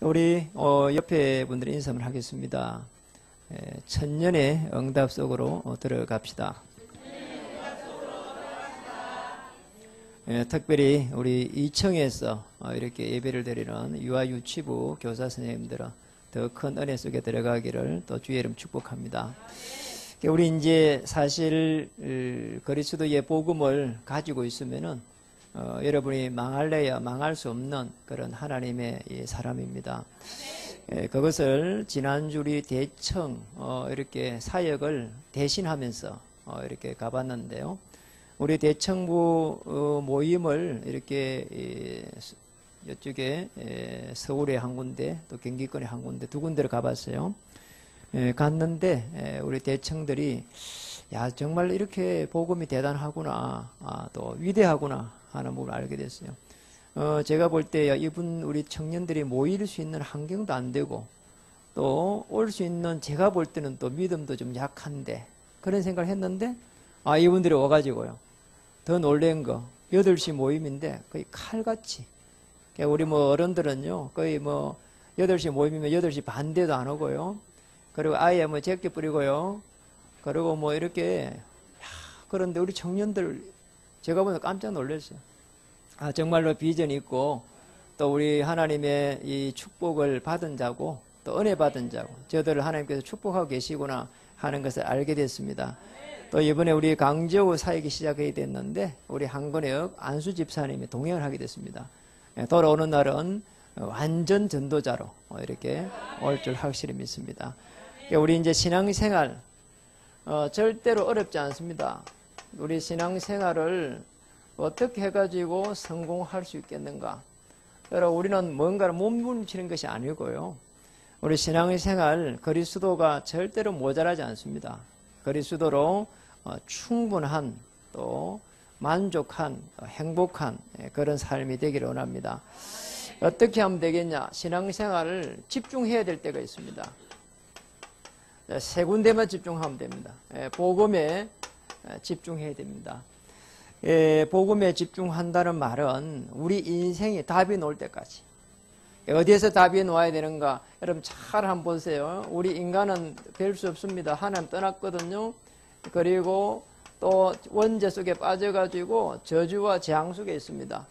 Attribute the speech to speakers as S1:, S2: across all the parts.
S1: 우리 옆에 분들이 인사 한번 하겠습니다. 천년의 응답 속으로 들어갑시다. 특별히 우리 2층에서 이렇게 예배를 드리는 유아유치부 교사 선생님들은 더 큰 은혜 속에 들어가기를 또 주의 이름 축복합니다. 우리 이제 사실 그리스도의 복음을 가지고 있으면은 여러분이 망할래야 망할 수 없는 그런 하나님의 사람입니다. 그것을 지난주 우리 대청 이렇게 사역을 대신하면서 이렇게 가봤는데요. 우리 대청부 모임을 이렇게 이쪽에 서울에 한 군데 또 경기권에 한 군데 두 군데를 가봤어요. 갔는데 우리 대청들이 야 정말 이렇게 복음이 대단하구나, 또 위대하구나 하는 부분을 알게 됐어요. 제가 볼 때 이분 우리 청년들이 모일 수 있는 환경도 안 되고 또 올 수 있는 제가 볼 때는 또 믿음도 좀 약한데 그런 생각을 했는데 이분들이 와가지고요. 더 놀란 거 8시 모임인데 거의 칼같이 우리 뭐 어른들은요 거의 뭐 8시 모임이면 8시 반대도 안 오고요. 그리고 아예 뭐 제껴 뿌리고요. 그리고 뭐 이렇게 그런데 우리 청년들 제가 보면 깜짝 놀랐어요. 정말로 비전이 있고 또 우리 하나님의 이 축복을 받은 자고 또 은혜 받은 자고 저들을 하나님께서 축복하고 계시구나 하는 것을 알게 됐습니다. 또 이번에 우리 강저우 사역이 시작이 됐는데 우리 한건역 안수 집사님이 동행을 하게 됐습니다. 돌아오는 날은 완전 전도자로 이렇게 올 줄 확실히 믿습니다. 우리 이제 신앙생활 절대로 어렵지 않습니다. 우리 신앙생활을 어떻게 해가지고 성공할 수 있겠는가? 여러분 우리는 뭔가를 몸부림치는 것이 아니고요. 우리 신앙생활 그리스도가 절대로 모자라지 않습니다. 그리스도로 충분한 또 만족한 행복한 그런 삶이 되기를 원합니다. 어떻게 하면 되겠냐? 신앙생활을 집중해야 될 때가 있습니다. 세 군데만 집중하면 됩니다. 복음에 집중해야 됩니다. 복음에 집중한다는 말은 우리 인생이 답이 나올 때까지. 어디에서 답이 나와야 되는가? 여러분 잘 한번 보세요. 우리 인간은 별 수 없습니다. 하나님 떠났거든요. 그리고 또 원죄 속에 빠져가지고 저주와 재앙 속에 있습니다.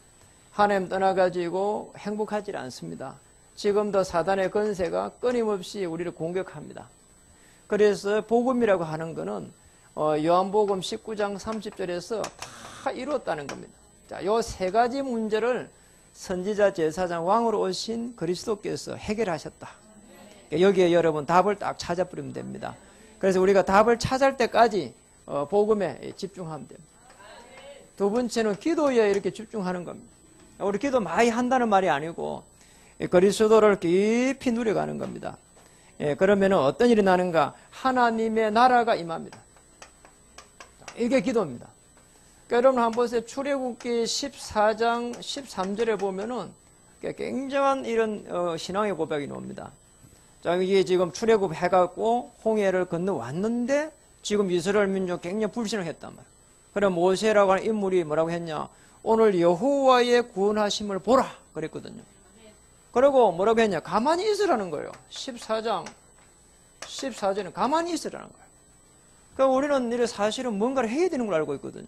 S1: 하나님 떠나가지고 행복하지 않습니다. 지금도 사단의 권세가 끊임없이 우리를 공격합니다. 그래서 복음이라고 하는 것은 요한복음 19장 30절에서 다 이루었다는 겁니다. 자, 요 세 가지 문제를 선지자, 제사장, 왕으로 오신 그리스도께서 해결하셨다. 여기에 여러분 답을 딱 찾아버리면 됩니다. 그래서 우리가 답을 찾을 때까지 복음에 집중하면 됩니다. 두 번째는 기도에 이렇게 집중하는 겁니다. 우리 기도 많이 한다는 말이 아니고 그리스도를 깊이 누려가는 겁니다. 그러면 어떤 일이 나는가? 하나님의 나라가 임합니다. 이게 기도입니다. 그러니까 여러분 한번 보세요. 출애굽기 14장 13절에 보면은 굉장한 이런 신앙의 고백이 나옵니다. 자, 이게 지금 출애굽 해갖고 홍해를 건너왔는데 지금 이스라엘 민족 굉장히 불신을 했단 말이에요. 그럼 모세라고 하는 인물이 뭐라고 했냐? 오늘 여호와의 구원하심을 보라 그랬거든요. 그리고 뭐라고 했냐? 가만히 있으라는 거예요. 14장 14절은 가만히 있으라는 거예요. 그러니까 우리는 이래 사실은 뭔가를 해야 되는 걸 알고 있거든요.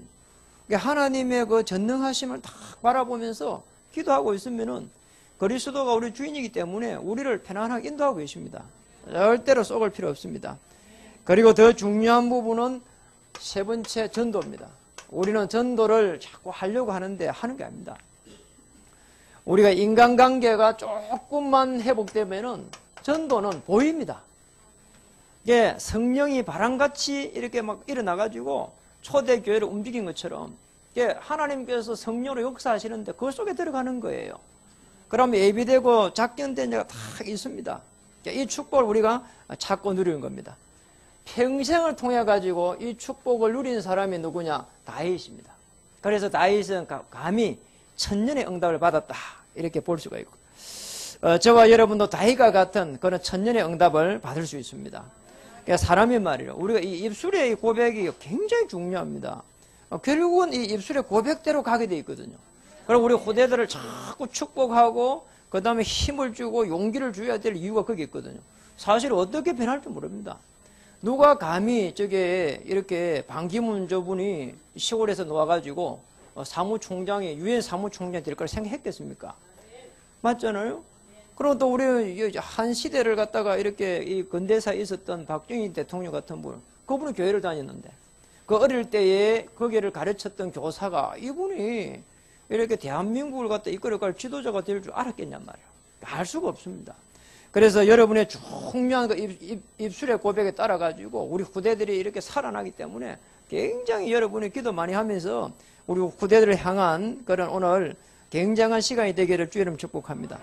S1: 그러니까 하나님의 그 전능하심을 딱 바라보면서 기도하고 있으면은 그리스도가 우리 주인이기 때문에 우리를 편안하게 인도하고 계십니다. 절대로 속을 필요 없습니다. 그리고 더 중요한 부분은 세 번째 전도입니다. 우리는 전도를 자꾸 하려고 하는데 하는 게 아닙니다. 우리가 인간관계가 조금만 회복되면은 전도는 보입니다. 이게 성령이 바람같이 이렇게 막 일어나가지고 초대교회를 움직인 것처럼 이게 하나님께서 성령으로 역사하시는데 그 속에 들어가는 거예요. 그럼 예비되고 작견된 자가 다 있습니다. 이 축복을 우리가 찾고 누리는 겁니다. 평생을 통해 가지고 이 축복을 누린 사람이 누구냐? 다윗입니다. 그래서 다윗은 감히 천년의 응답을 받았다 이렇게 볼 수가 있고 저와 여러분도 다윗과 같은 그런 천년의 응답을 받을 수 있습니다. 그러니까 사람의 말이에요. 우리가 이 입술의 고백이 굉장히 중요합니다. 결국은 이 입술의 고백대로 가게 돼 있거든요. 그럼 우리 후대들을 자꾸 축복하고 그 다음에 힘을 주고 용기를 줘야 될 이유가 거기 있거든요. 사실 어떻게 변할지 모릅니다. 누가 감히 저게 이렇게 반기문 저분이 시골에서 나와가지고 사무총장이 유엔 사무총장이 될 걸 생각했겠습니까? 맞잖아요. 그리고 또 우리 한 시대를 갖다가 이렇게 이 근대사에 있었던 박정희 대통령 같은 분, 그분은 교회를 다녔는데 그 어릴 때에 거기를 가르쳤던 교사가 이분이 이렇게 대한민국을 갖다 이끌어갈 지도자가 될 줄 알았겠냔 말이에요. 알 수가 없습니다. 그래서 여러분의 중요한 그 입술의 고백에 따라 가지고 우리 후대들이 이렇게 살아나기 때문에 굉장히 여러분이 기도 많이 하면서 우리 후대들을 향한 그런 오늘 굉장한 시간이 되기를 주의 이름 축복합니다.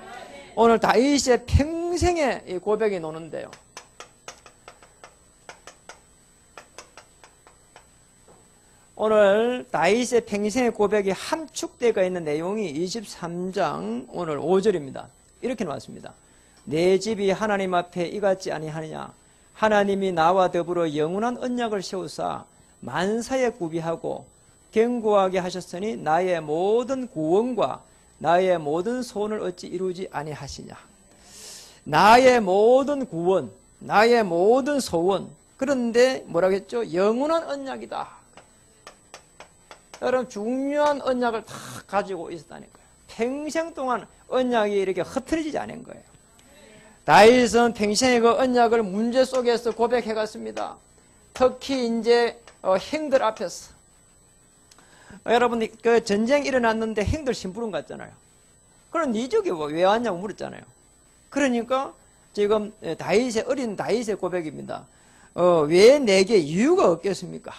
S1: 오늘 다윗의 평생의 고백이 노는데요. 오늘 다윗의 평생의 고백이 함축되어 있는 내용이 23장 오늘 5절입니다. 이렇게 나왔습니다. 내 집이 하나님 앞에 이같지 아니하느냐. 하나님이 나와 더불어 영원한 언약을 세우사 만사에 구비하고 견고하게 하셨으니 나의 모든 구원과 나의 모든 소원을 어찌 이루지 아니하시냐. 나의 모든 구원, 나의 모든 소원. 그런데 뭐라고 했죠? 영원한 언약이다. 여러분 중요한 언약을 다 가지고 있었다는 거예요. 평생 동안 언약이 이렇게 흐트러지지 않은 거예요. 다윗은 평생의 그 언약을 문제 속에서 고백해 갔습니다. 특히 이제 형들 앞에서 여러분 그 전쟁 일어났는데 형들 심부름 갔잖아요. 그럼 네 적이 왜 왔냐고 물었잖아요. 그러니까 지금 다윗의 어린 다윗의 고백입니다. 왜 내게 이유가 없겠습니까?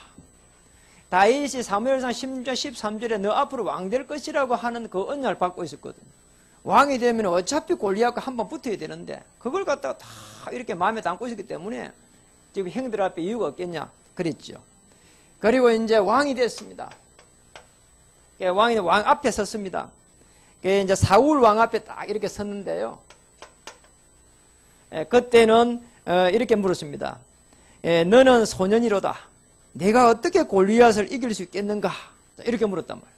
S1: 다윗이 사무엘상 16장 13절에 너 앞으로 왕 될 것이라고 하는 그 언약을 받고 있었거든요. 왕이 되면 어차피 골리앗과 한번 붙어야 되는데 그걸 갖다가 다 이렇게 마음에 담고 있었기 때문에 지금 형들 앞에 이유가 없겠냐 그랬죠. 그리고 이제 왕이 됐습니다. 왕이 왕 앞에 섰습니다. 이제 사울 왕 앞에 딱 이렇게 섰는데요. 그때는 이렇게 물었습니다. 너는 소년이로다. 내가 어떻게 골리앗을 이길 수 있겠는가? 이렇게 물었단 말이에요.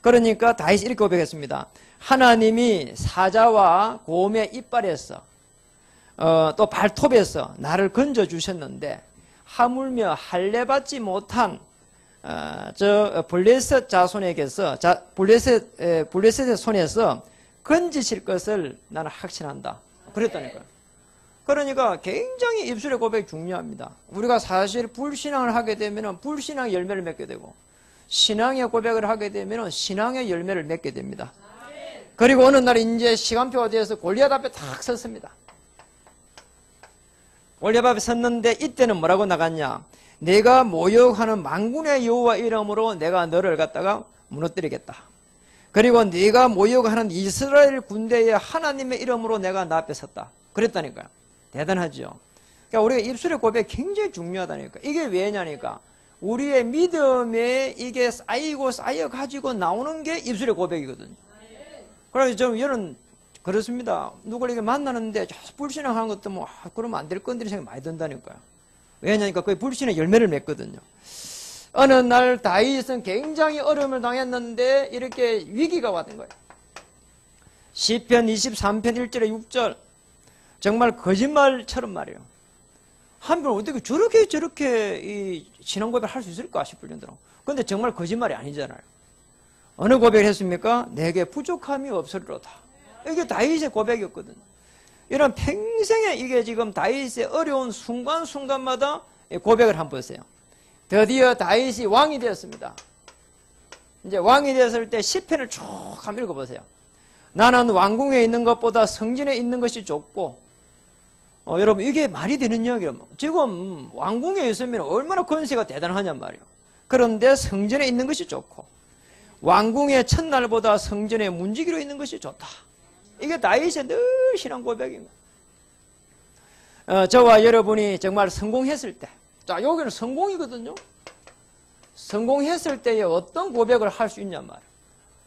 S1: 그러니까 다윗이 이렇게 고백했습니다. 하나님이 사자와 곰의 이빨에서 또 발톱에서 나를 건져주셨는데 하물며 할례받지 못한 저 블레셋 자손에게서 블레셋의 손에서 건지실 것을 나는 확신한다. 그랬다니까요. 그러니까 굉장히 입술의 고백이 중요합니다. 우리가 사실 불신앙을 하게 되면 불신앙의 열매를 맺게 되고 신앙의 고백을 하게 되면 신앙의 열매를 맺게 됩니다. 그리고 어느 날 이제 시간표가 되어서 골리앗 앞에 탁 섰습니다. 골리앗 앞에 섰는데 이때는 뭐라고 나갔냐? 내가 모욕하는 만군의 여호와 이름으로 내가 너를 갖다가 무너뜨리겠다. 그리고 네가 모욕하는 이스라엘 군대의 하나님의 이름으로 내가 나 앞에 섰다. 그랬다니까요. 대단하죠. 그러니까 우리가 입술의 고백이 굉장히 중요하다니까. 이게 왜냐니까 우리의 믿음에 이게 쌓이고 쌓여가지고 나오는 게 입술의 고백이거든요. 그래서 좀 여러분 그렇습니다. 누굴 이렇게 만나는데 불신앙하는 것도 뭐 그러면 안 될 건데 생각이 많이 든다니까요. 왜냐니까 그게 불신의 열매를 맺거든요. 어느 날 다윗은 굉장히 어려움을 당했는데 이렇게 위기가 왔던 거예요. 시편 23편 1절에 6절 정말 거짓말처럼 말이에요. 한편 어떻게 저렇게 이 신앙 고백을 할 수 있을까 싶을 정도로. 그런데 정말 거짓말이 아니잖아요. 어느 고백을 했습니까? 내게 부족함이 없으리로다. 이게 다윗의 고백이었거든요. 이런 평생에 이게 지금 다윗의 어려운 순간순간마다 고백을 한번 보세요. 드디어 다윗이 왕이 되었습니다. 이제 왕이 되었을 때 시편을 쭉 한번 읽어보세요. 나는 왕궁에 있는 것보다 성전에 있는 것이 좋고 여러분 이게 말이 되는 이야기예요. 지금 왕궁에 있으면 얼마나 권세가 대단하냔 말이에요. 그런데 성전에 있는 것이 좋고 왕궁의 첫날보다 성전에 문지기로 있는 것이 좋다. 이게 다윗의 늘 신앙 고백입니다. 저와 여러분이 정말 성공했을 때, 자 여기는 성공이거든요. 성공했을 때에 어떤 고백을 할 수 있냔 말이에요.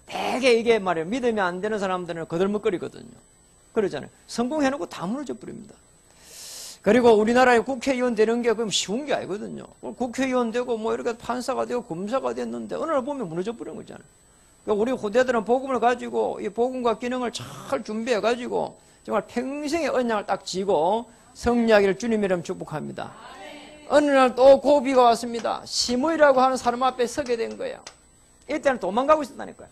S1: 대개 이게 말이에요. 믿음이 안 되는 사람들은 거들먹거리거든요. 그러잖아요. 성공해놓고 다 무너져 버립니다. 그리고 우리나라에 국회의원 되는 게 그럼 쉬운 게 아니거든요. 국회의원 되고 뭐 이렇게 판사가 되고 검사가 됐는데 어느 날 보면 무너져 버리는 거잖아요. 우리 후대들은 복음을 가지고 이 복음과 기능을 잘 준비해 가지고 정말 평생의 언약을 딱 지고 승리하기를 주님 이름 축복합니다. 어느 날 또 고비가 왔습니다. 시므이라고 하는 사람 앞에 서게 된 거예요. 이때는 도망가고 있었다니까요.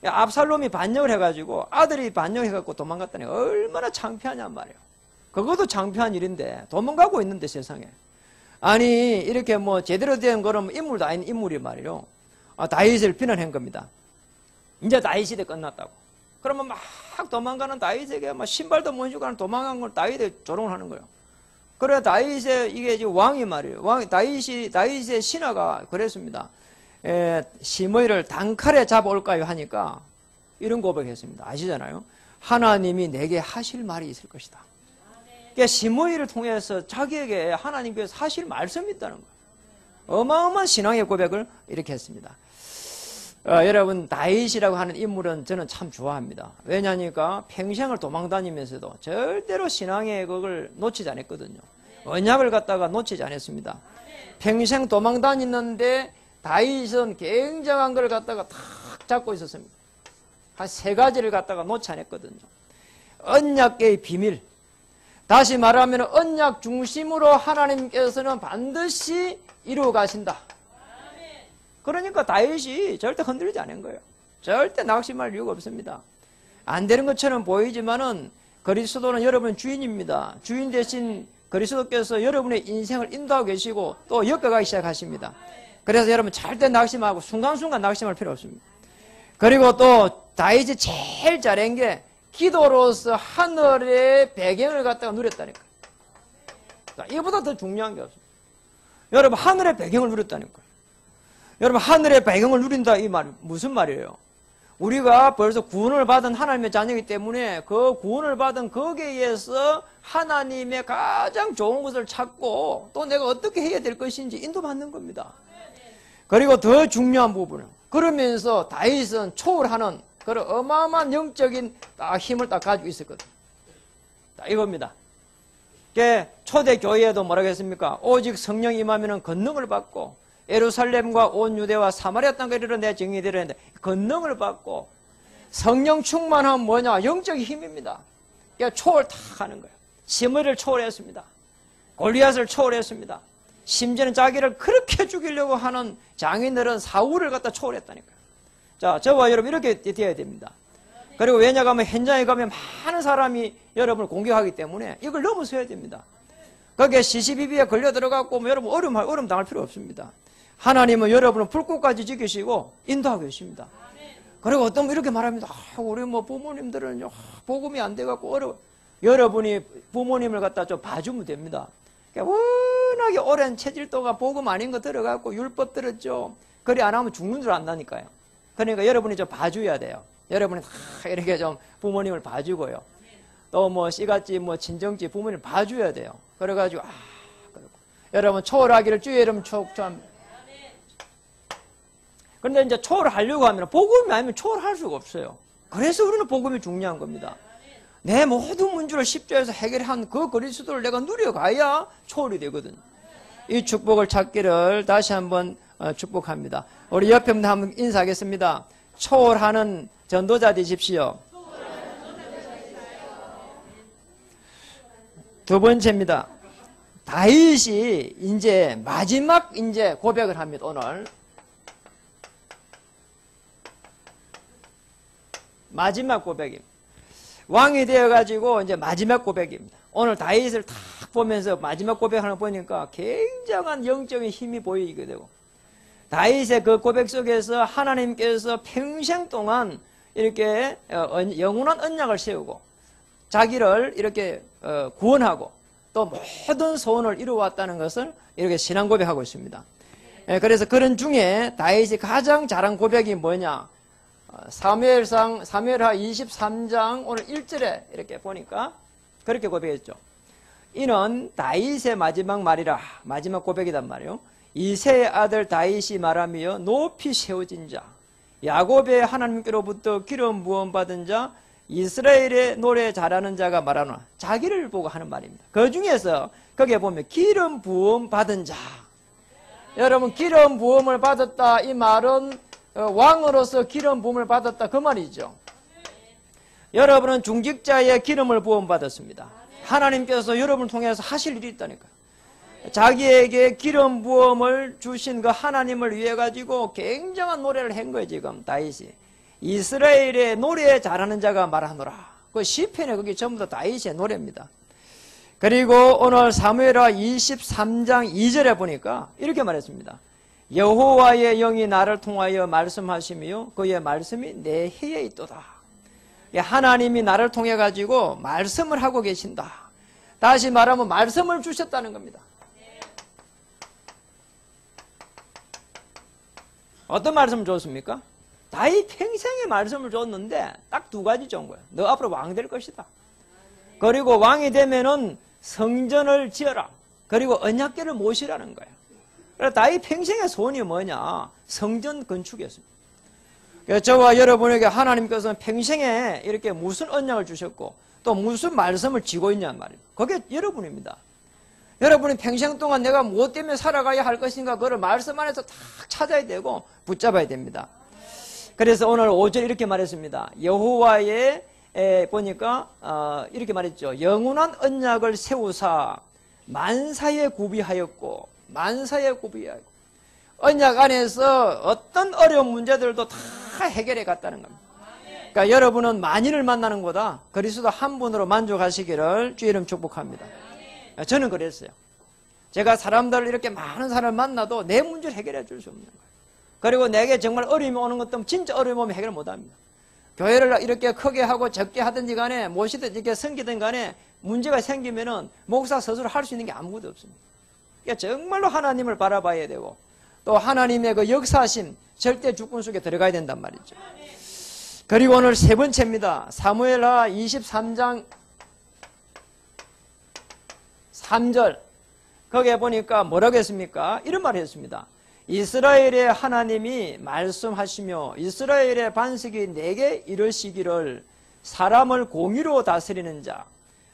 S1: 압살롬이 반역을 해가지고 아들이 반역해갖고 도망갔다니 얼마나 창피하냔 말이에요. 그것도 창피한 일인데 도망가고 있는데 세상에. 아니 이렇게 뭐 제대로 된 거는 인물도 아닌 인물이 말이에요. 다윗을 비난한 겁니다. 이제 다윗 시대 끝났다고. 그러면 막 도망가는 다윗에게 막 신발도 못 주고 하는 도망간 걸 다윗에 조롱을 하는 거예요. 그래 다윗의 이게 지금 왕이 말이에요. 다윗의 신하가 그랬습니다. 시므이를 단칼에 잡아올까요 하니까 이런 고백했습니다. 아시잖아요. 하나님이 내게 하실 말이 있을 것이다. 그러니까 시므이를 통해서 자기에게 하나님께서 하실 말씀이 있다는 거예요. 어마어마한 신앙의 고백을 이렇게 했습니다. 여러분 다윗이라고 하는 인물은 저는 참 좋아합니다. 왜냐니까 평생을 도망다니면서도 절대로 신앙의 그걸 놓치지 않았거든요. 언약을 갖다가 놓치지 않았습니다. 평생 도망다니는데 다윗은 굉장한 걸 갖다가 탁 잡고 있었습니다. 한 3가지를 갖다가 놓지 않았거든요. 언약계의 비밀. 다시 말하면 언약 중심으로 하나님께서는 반드시 이루어 가신다. 그러니까 다윗이 절대 흔들리지 않은 거예요. 절대 낙심할 이유가 없습니다. 안 되는 것처럼 보이지만은 그리스도는 여러분의 주인입니다. 주인 대신 그리스도께서 여러분의 인생을 인도하고 계시고 또 엮어가기 시작하십니다. 그래서 여러분 절대 낙심하고 순간순간 낙심할 필요 없습니다. 그리고 또 다윗이 제일 잘한 게 기도로서 하늘의 배경을 갖다가 누렸다니까. 이보다 더 중요한 게 없습니다. 여러분 하늘의 배경을 누렸다니까요. 여러분 하늘의 배경을 누린다 이 말 무슨 말이에요? 우리가 벌써 구원을 받은 하나님의 자녀이기 때문에 그 구원을 받은 거기에 의해서 하나님의 가장 좋은 것을 찾고 또 내가 어떻게 해야 될 것인지 인도받는 겁니다. 그리고 더 중요한 부분은 그러면서 다윗은 초월하는 그런 어마어마한 영적인 힘을 딱 가지고 있었거든요. 이겁니다. 초대 교회에도 뭐라고 했습니까? 오직 성령이 임하면 권능을 받고 예루살렘과 온 유대와 사마리아 땅까지 이르러 내 증인이 되려 했는데 권능을 받고 성령 충만하면 뭐냐? 영적인 힘입니다. 그러니까 초월 탁 하는 거예요. 시므이를 초월했습니다. 골리앗을 초월했습니다. 심지어는 자기를 그렇게 죽이려고 하는 장인들은 사울을 갖다 초월했다니까요. 자, 저와 여러분 이렇게 되어야 됩니다. 그리고 왜냐 하면 현장에 가면 많은 사람이 여러분을 공격하기 때문에 이걸 넘어서야 됩니다. 거기에 시시비비에 걸려 들어가고 뭐 여러분 어려움 당할 필요 없습니다. 하나님은 여러분을 불꽃까지 지키시고 인도하고 계십니다. 그리고 어떤 분 이렇게 말합니다. 우리 뭐 부모님들은 복음이 안 돼갖고 여러분이 부모님을 갖다 좀 봐주면 됩니다. 그러니까 워낙에 오랜 체질 동안 복음 아닌 거 들어갖고 율법 들었죠. 그리 안 하면 죽는 줄 안다니까요. 그러니까 여러분이 좀 봐줘야 돼요. 여러분이 다 이렇게 좀 부모님을 봐주고요. 또 뭐 씨같이 뭐 친정집 부모님을 봐줘야 돼요. 그래가지고 그렇고 여러분 초월하기를 주의 이름 축복합니다. 그런데 이제 초월하려고 하면 복음이 아니면 초월할 수가 없어요. 그래서 우리는 복음이 중요한 겁니다. 내 모든 문제를 십자에서 해결한 그 그리스도를 내가 누려가야 초월이 되거든요. 이 축복을 찾기를 다시 한번 축복합니다. 우리 옆에 분들 한번 인사하겠습니다. 초월하는 전도자 되십시오. 두 번째입니다. 다윗이 이제 마지막 고백을 합니다. 오늘 마지막 고백입니다. 왕이 되어가지고 이제 마지막 고백입니다. 오늘 다윗을 딱 보면서 마지막 고백하는 거 보니까 굉장한 영적인 힘이 보이게 되고 다윗의 그 고백 속에서 하나님께서 평생 동안 이렇게 영원한 언약을 세우고 자기를 이렇게 구원하고 또 모든 소원을 이루어왔다는 것을 이렇게 신앙 고백하고 있습니다. 그래서 그런 중에 다윗이 가장 잘한 고백이 뭐냐? 사무엘하 23장 오늘 1절에 이렇게 보니까 그렇게 고백했죠. 이는 다윗의 마지막 말이라. 마지막 고백이단 말이에요. 이새의 아들 다윗이 말하며 높이 세워진 자, 야곱의 하나님께로부터 기름 부음 받은 자, 이스라엘의 노래 잘하는 자가 말하노라. 자기를 보고 하는 말입니다. 그 중에서 거기에 보면 기름 부음 받은 자. 여러분 기름 부음을 받았다 이 말은 왕으로서 기름 부음을 받았다 그 말이죠. 여러분은 중직자의 기름을 부음 받았습니다. 하나님께서 여러분을 통해서 하실 일이 있다니까요. 자기에게 기름 부음을 주신 그 하나님을 위해 가지고 굉장한 노래를 한 거예요. 지금 다윗이 이스라엘의 노래 잘하는 자가 말하노라. 그 시편에 그게 전부 다 다윗의 노래입니다. 그리고 오늘 사무엘하 23장 2절에 보니까 이렇게 말했습니다. 여호와의 영이 나를 통하여 말씀하시며 그의 말씀이 내 혀에 있도다. 하나님이 나를 통해 가지고 말씀을 하고 계신다. 다시 말하면 말씀을 주셨다는 겁니다. 어떤 말씀을 줬습니까? 다윗 평생의 말씀을 줬는데 딱 두 가지 준 거예요. 너 앞으로 왕 될 것이다. 그리고 왕이 되면은 성전을 지어라. 그리고 언약궤를 모시라는 거예요. 그래서 다윗 평생의 소원이 뭐냐? 성전 건축이었습니다. 그래서 저와 여러분에게 하나님께서는 평생에 이렇게 무슨 언약을 주셨고 또 무슨 말씀을 쥐고 있냔 말이에요. 그게 여러분입니다. 여러분이 평생 동안 내가 무엇 때문에 살아가야 할 것인가 그걸 말씀 안에서 딱 찾아야 되고 붙잡아야 됩니다. 그래서 오늘 5절 이렇게 말했습니다. 여호와의 보니까 이렇게 말했죠. 영원한 언약을 세우사 만사에 구비하였고 만사에 구비하였고 언약 안에서 어떤 어려운 문제들도 다 해결해 갔다는 겁니다. 그러니까 여러분은 만인을 만나는 것보다 그리스도 한 분으로 만족하시기를 주의 이름 축복합니다. 저는 그랬어요. 제가 사람들 이렇게 많은 사람을 만나도 내 문제를 해결해 줄 수 없는 거예요. 그리고 내게 정말 어려움이 오는 것도 진짜 어려움 오면 해결 못 합니다. 교회를 이렇게 크게 하고 적게 하든지 간에 모시든 이렇게 섬기든 간에 문제가 생기면은 목사 스스로 할 수 있는 게 아무것도 없습니다. 그러니까 정말로 하나님을 바라봐야 되고 또 하나님의 그 역사심 절대 주권 속에 들어가야 된단 말이죠. 그리고 오늘 세 번째입니다. 사무엘하 23장 3절 거기에 보니까 뭐라고 했습니까? 이런 말을 했습니다. 이스라엘의 하나님이 말씀하시며 이스라엘의 반석이 내게 이르시기를 사람을 공의로 다스리는 자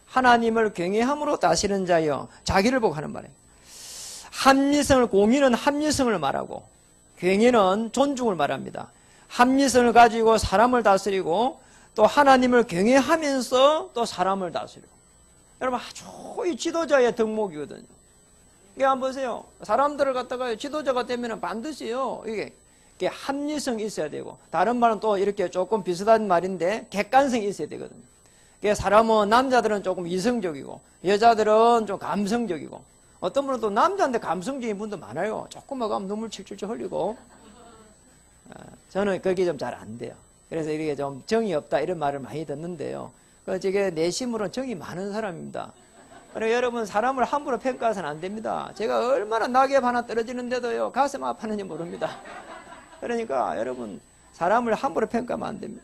S1: 하나님을 경외함으로 다스리는 자여 자기를 보고 하는 말이에요. 합리성을 공의는 합리성을 말하고 경외는 존중을 말합니다. 합리성을 가지고 사람을 다스리고 또 하나님을 경외하면서 또 사람을 다스리고 여러분 아주 이 지도자의 덕목이거든요. 이게 한번 보세요. 사람들을 갖다가 지도자가 되면 반드시요 이게 합리성이 있어야 되고 다른 말은 또 이렇게 조금 비슷한 말인데 객관성이 있어야 되거든요. 사람은 남자들은 조금 이성적이고 여자들은 좀 감성적이고 어떤 분은 또 남자인데 감성적인 분도 많아요. 조금만 가면 눈물 칠칠칠 흘리고 저는 그게 좀 잘 안 돼요. 그래서 이게 좀 정이 없다 이런 말을 많이 듣는데요. 그게 내심으로는 정이 많은 사람입니다. 그러니까 여러분 사람을 함부로 평가해서는 안 됩니다. 제가 얼마나 낙엽 하나 떨어지는데도요 가슴 아파하는지 모릅니다. 그러니까 여러분 사람을 함부로 평가하면 안 됩니다.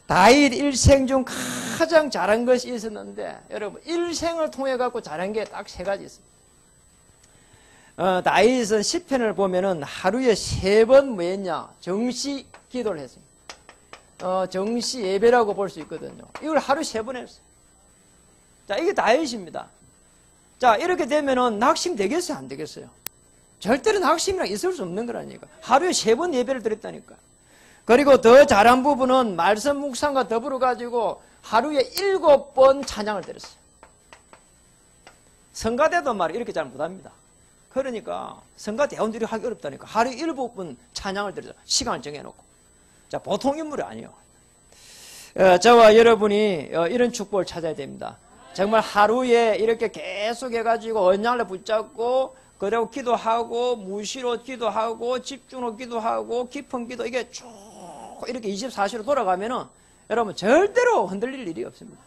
S1: 다윗 일생 중 가장 잘한 것이 있었는데 여러분 일생을 통해 갖고 잘한 게 딱 세 가지 있습니다. 다윗은 시편을 보면은 하루에 3번 뭐 했냐 정시 기도를 했습니다. 정시 예배라고 볼 수 있거든요. 이걸 하루 3번 했어요. 자, 이게 다윗입니다. 자, 이렇게 되면은 낙심 되겠어요? 안 되겠어요? 절대로 낙심이랑 있을 수 없는 거라니까. 하루에 3번 예배를 드렸다니까. 그리고 더 잘한 부분은 말씀 묵상과 더불어 가지고 하루에 7번 찬양을 드렸어요. 성가대도 말이야 이렇게 잘 못합니다. 그러니까 성가대원들이 하기 어렵다니까. 하루에 7번 찬양을 드려서 시간을 정해놓고. 자, 보통 인물이 아니에요. 저와 여러분이 이런 축복을 찾아야 됩니다. 정말 하루에 이렇게 계속 해가지고 언약을 붙잡고 그리고 기도하고 무시로 기도하고 집중으로 기도하고 깊은 기도 이게 쭉 이렇게 24시로 돌아가면은 여러분 절대로 흔들릴 일이 없습니다.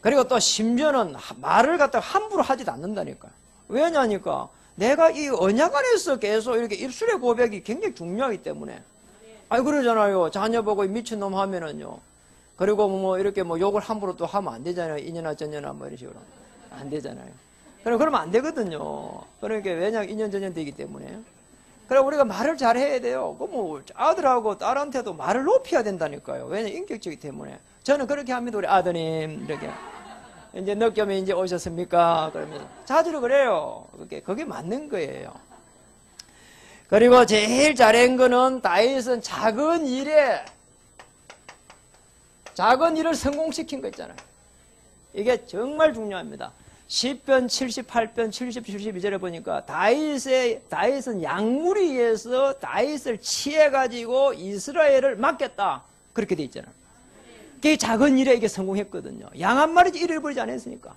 S1: 그리고 또 심지어는 말을 갖다가 함부로 하지도 않는다니까요. 왜냐니까 내가 이 언약 안에서 계속 이렇게 입술의 고백이 굉장히 중요하기 때문에 아이 그러잖아요. 자녀 보고 미친놈 하면은요. 그리고 뭐 이렇게 뭐 욕을 함부로 또 하면 안 되잖아요. 이년아 저년아 뭐 이런 식으로 안 되잖아요. 그러면 안 되거든요. 그러니까 왜냐하면 인연 전년 되기 때문에. 그래 우리가 말을 잘 해야 돼요. 그 뭐 아들하고 딸한테도 말을 높여야 된다니까요. 왜냐 인격적이기 때문에. 저는 그렇게 합니다. 우리 아드님 이렇게 이제 늦겸에 이제 오셨습니까? 그러면 자주로 그래요. 그게 맞는 거예요. 그리고 제일 잘한 거는 다윗은 작은 일을 성공시킨 거 있잖아요. 이게 정말 중요합니다. 시편 78편 70, 72절에 보니까 다윗은 양무리에서 다윗을 취해가지고 이스라엘을 맡겼다. 그렇게 돼 있잖아요. 그게 작은 일에 이게 성공했거든요. 양 한 마리 잃어버리지 않았으니까.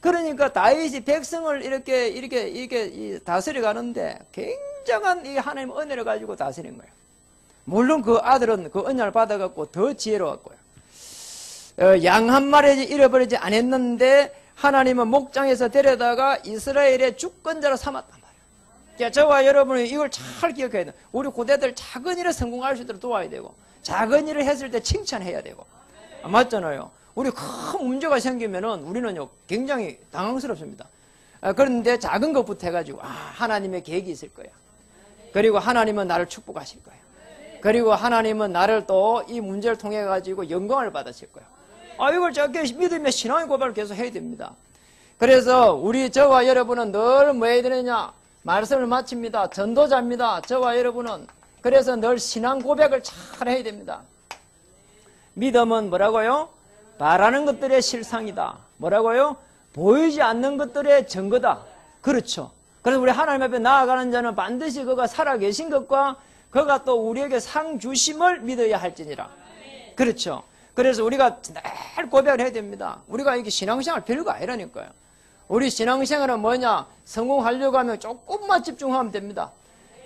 S1: 그러니까 다윗이 백성을 이렇게 다스려 가는데 굉장한 이 하나님의 은혜를 가지고 다스린 거예요. 물론 그 아들은 그 은혜를 받아갖고 더 지혜로웠고요. 양 한 마리 잃어버리지 않았는데 하나님은 목장에서 데려다가 이스라엘의 주권자로 삼았단 말이에요. 그러니까 저와 여러분이 이걸 잘 기억해야 돼요. 우리 고대들 작은 일에 성공할 수 있도록 도와야 되고, 작은 일을 했을 때 칭찬해야 되고. 맞잖아요. 우리 큰 문제가 생기면은 우리는요 굉장히 당황스럽습니다. 그런데 작은 것부터 해가지고 하나님의 계획이 있을 거야. 그리고 하나님은 나를 축복하실 거야. 그리고 하나님은 나를 또 이 문제를 통해 가지고 영광을 받으실 거야. 이걸 저렇게 믿음의 신앙의 고백을 계속 해야 됩니다. 그래서 저와 여러분은 늘 뭐 해야 되느냐? 말씀을 마칩니다. 전도자입니다. 저와 여러분은. 그래서 늘 신앙 고백을 잘 해야 됩니다. 믿음은 뭐라고요? 바라는 것들의 실상이다. 뭐라고요? 보이지 않는 것들의 증거다. 그렇죠. 그래서 우리 하나님 앞에 나아가는 자는 반드시 그가 살아계신 것과 그가 또 우리에게 상 주심을 믿어야 할지니라. 그렇죠. 그래서 우리가 늘 고백을 해야 됩니다. 우리가 이게 신앙생활 별거 아니라니까요. 우리 신앙생활은 뭐냐? 성공하려고 하면 조금만 집중하면 됩니다.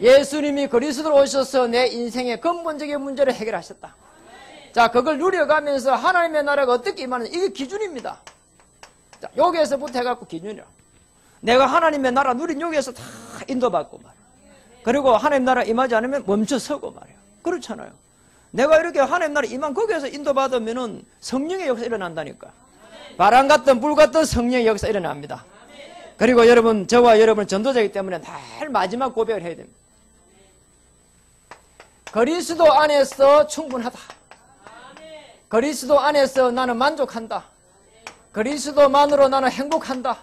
S1: 예수님이 그리스도로 오셔서 내 인생의 근본적인 문제를 해결하셨다. 자, 그걸 누려가면서 하나님의 나라가 어떻게 임하는지 이게 기준입니다. 자, 여기에서부터 해갖고 기준이라. 내가 하나님의 나라 누린 여기에서 다 인도받고 말이야. 그리고 하나님 나라 임하지 않으면 멈춰서고 말이야. 그렇잖아요. 내가 이렇게 하나님 나라 임한 거기에서 인도받으면은 성령의 역사 일어난다니까. 바람 같던 불 같던 성령의 역사 일어납니다. 그리고 여러분, 저와 여러분은 전도자이기 때문에 늘 마지막 고백을 해야 됩니다. 그리스도 안에서 충분하다. 그리스도 안에서 나는 만족한다. 그리스도만으로 나는 행복한다.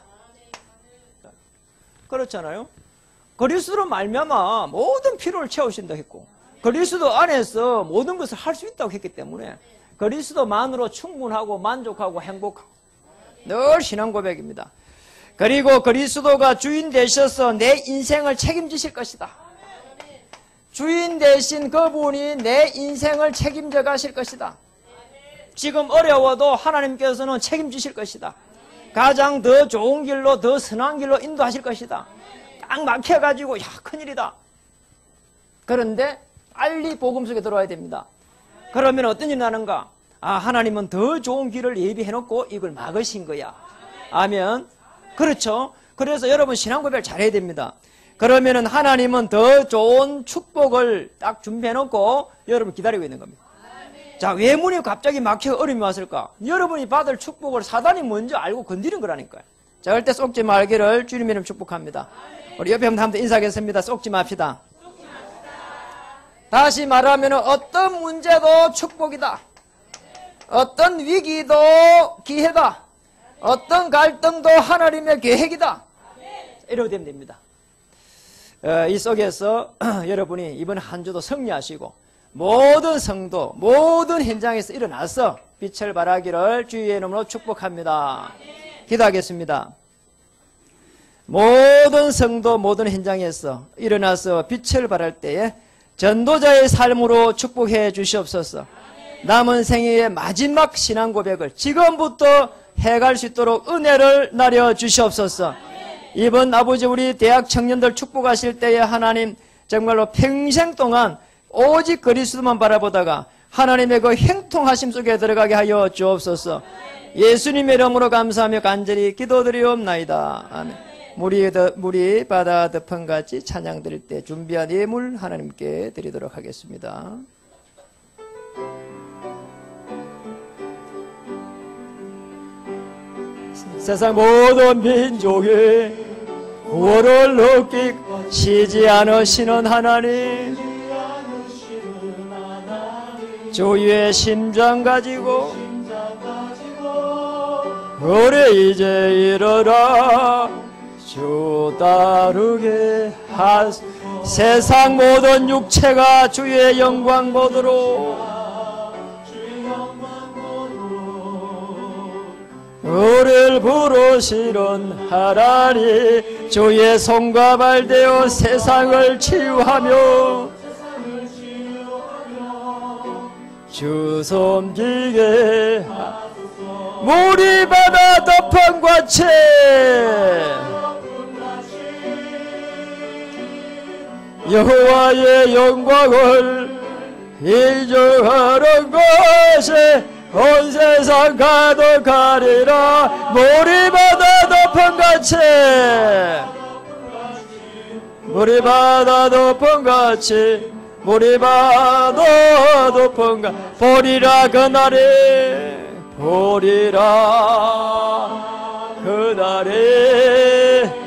S1: 그렇잖아요. 그리스도로 말미암아 모든 필요를 채우신다 했고, 그리스도 안에서 모든 것을 할 수 있다고 했기 때문에 그리스도만으로 충분하고 만족하고 행복하고 늘 신앙 고백입니다. 그리고 그리스도가 주인 되셔서 내 인생을 책임지실 것이다. 주인 되신 그분이 내 인생을 책임져 가실 것이다. 지금 어려워도 하나님께서는 책임지실 것이다. 가장 더 좋은 길로, 더 선한 길로 인도하실 것이다. 딱 막혀가지고 큰일이다. 그런데 빨리 복음 속에 들어와야 됩니다. 그러면 어떤 일이 나는가? 하나님은 더 좋은 길을 예비해놓고 이걸 막으신 거야. 아멘. 그렇죠. 그래서 여러분 신앙 고백을 잘해야 됩니다. 그러면은 하나님은 더 좋은 축복을 딱 준비해놓고 여러분 기다리고 있는 겁니다. 자, 왜 문이 갑자기 막혀 어려움이 왔을까? 여러분이 받을 축복을 사단이 먼저 알고 건드린 거라니까요. 자, 절대 속지 말기를 주님 이름 축복합니다. 우리 옆에 한번 인사하겠습니다. 속지 맙시다. 다시 말하면 어떤 문제도 축복이다. 어떤 위기도 기회다. 어떤 갈등도 하나님의 계획이다. 이러고 되면 됩니다. 이 속에서 여러분이 이번 한 주도 승리하시고 모든 성도, 모든 현장에서 일어나서 빛을 발하기를 주의 이름으로 축복합니다. 기도하겠습니다. 모든 성도, 모든 현장에서 일어나서 빛을 발할 때에 전도자의 삶으로 축복해 주시옵소서. 남은 생애의 마지막 신앙 고백을 지금부터 해갈 수 있도록 은혜를 나려 주시옵소서. 이번 아버지 우리 대학 청년들 축복하실 때에 하나님 정말로 평생 동안 오직 그리스도만 바라보다가 하나님의 그 행통하심 속에 들어가게 하여 주옵소서. 예수님의 이름으로 감사하며 간절히 기도드리옵나이다. 아멘. 물이 바다 덮음같이 찬양 드릴 때 준비한 예물 하나님께 드리도록 하겠습니다. 세상 모든 민족의 구원을 얻기 쉬지 않으시는 하나님, 주의 심장 가지고 그래 이제 일어나 주 따르게 세상 모든 육체가 주의 영광 보도록 우리를 부르시는 하나님 주의 손과 발 되어 세상을 치유하며 주 섬기게 물이 바다 덮음같이 여호와의 영광을 인정하는 것이 온 세상 가득하리라. 물이 바다 덮음같이 물이 바다 덮음같이 물이 바다 덮음같이 보리라 그날에 보리라 그날에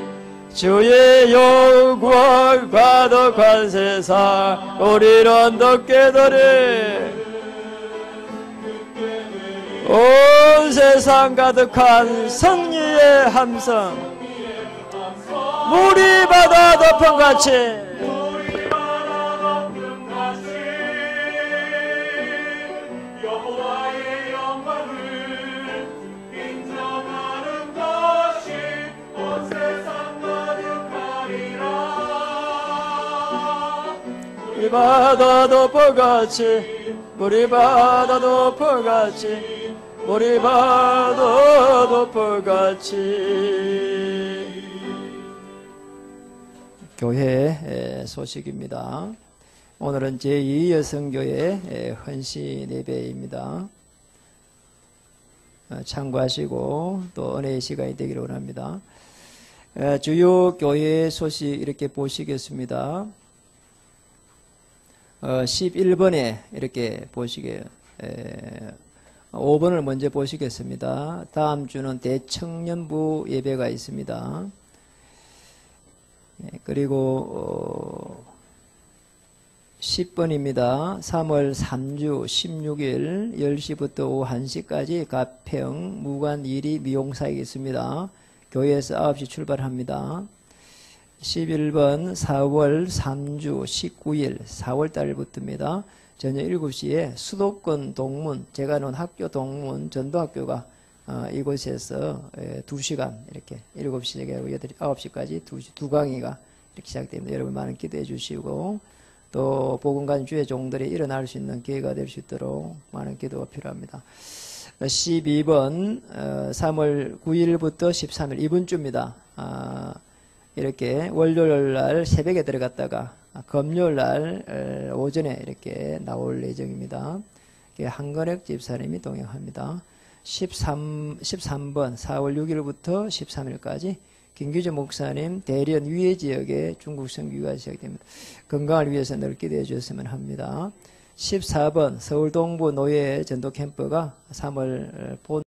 S1: 주의 영광 가득한 세상 우리는 어떻게 되리. 온 세상 가득한 승리의 함성 물이 바다 덮음같이
S2: 여호와의 영광을 인정하는 것이 온 세상 가득하리라.
S1: 물이 바다 덮음같이 물이 바다 덮음같이 물이 바다 덮음같이. 교회 소식입니다. 오늘은 제2여성교회 헌신 예배입니다. 참고하시고 또 은혜의 시간이 되기를 원합니다. 주요 교회 소식 이렇게 보시겠습니다. 11번에 이렇게 보시게 5번을 먼저 보시겠습니다. 다음 주는 대청년부 예배가 있습니다. 그리고 10번입니다. 3월 3주 16일 10시부터 오후 1시까지 가평 무관 1위 미용사에 있습니다. 교회에서 9시 출발합니다. 11번 4월 3주 19일 4월달부터입니다. 저녁 7시에 수도권 동문, 제가 놓은 학교 동문 전도학교가 이곳에서 2시간 이렇게 7시하고 9시까지 두 강의가 이렇게 시작됩니다. 여러분 많은 기대해 주시고 또 복음관 주의 종들이 일어날 수 있는 기회가 될 수 있도록 많은 기도가 필요합니다. 12번 3월 9일부터 13일 이번 주입니다. 이렇게 월요일 날 새벽에 들어갔다가 금요일 날 오전에 이렇게 나올 예정입니다. 한건혁 집사님이 동행합니다. 13번 4월 6일부터 13일까지 김규재 목사님 대련 위해 지역에 중국 선교가 시작됩니다. 건강을 위해서 늘 기대해 주셨으면 합니다. 14번 서울 동부 노예 전도 캠프가 3월 본